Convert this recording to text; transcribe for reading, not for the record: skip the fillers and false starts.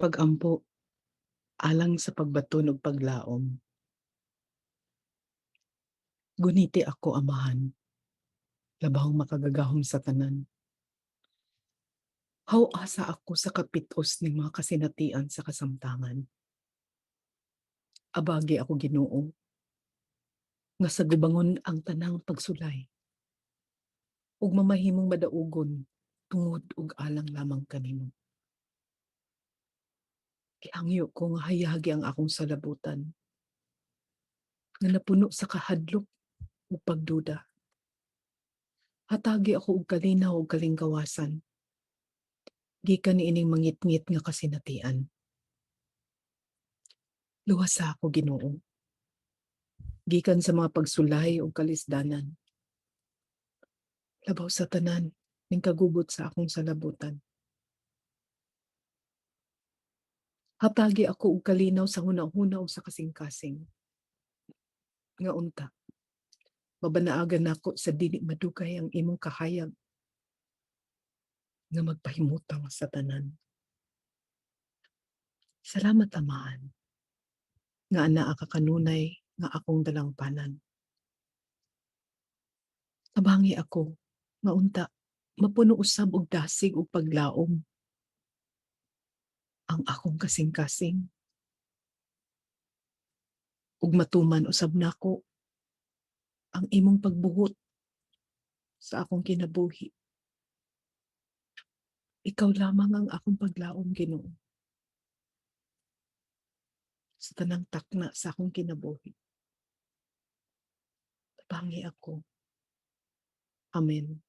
Pag-Ampo Alang sa Pagbaton ug Paglaum. Guniti ako, Amahan, labahong makagagahom sa tanan. Haw-asa ako sa kapit-os ning mga kasinatian sa kasamtangan. Abagi ako, Ginoo, nga sa gubangon ang tanang pagsulay ug mamahimong madaugon tungod ug alang lamang kanimo. Gihangyo ko nga hayagi ang akong salabutan nga napuno sa kahadlok ug pagduda. Hatagi ako og kalinaw ug kalingkawasan gikan niining mangitngit nga kasinatian. Luhasa ako, Ginoo, gikan sa mga pagsulay ug kalisdanan. Labaw sa tanan ning kagubot sa akong salabutan. Hatagi ako og kalinaw sa hunahuna ug sa kasing-kasing. Nga unta, mabanaagan nako sa dili madugay ang imong kahayag nga magpahimutang sa tanan. Salamat, Amahan, nga anaa ka kanunay nga akong dalangpanan. Tabangi ako nga unta mapuno usab og dasig ug paglaom ang akong kasing-kasing ug matuman usab nako ang imong pagbuhot sa akong kinabuhi. Ikaw lamang ang akong paglaom, Ginoo, sa tanang takna sa akong kinabuhi. Tabangi ako. Amen.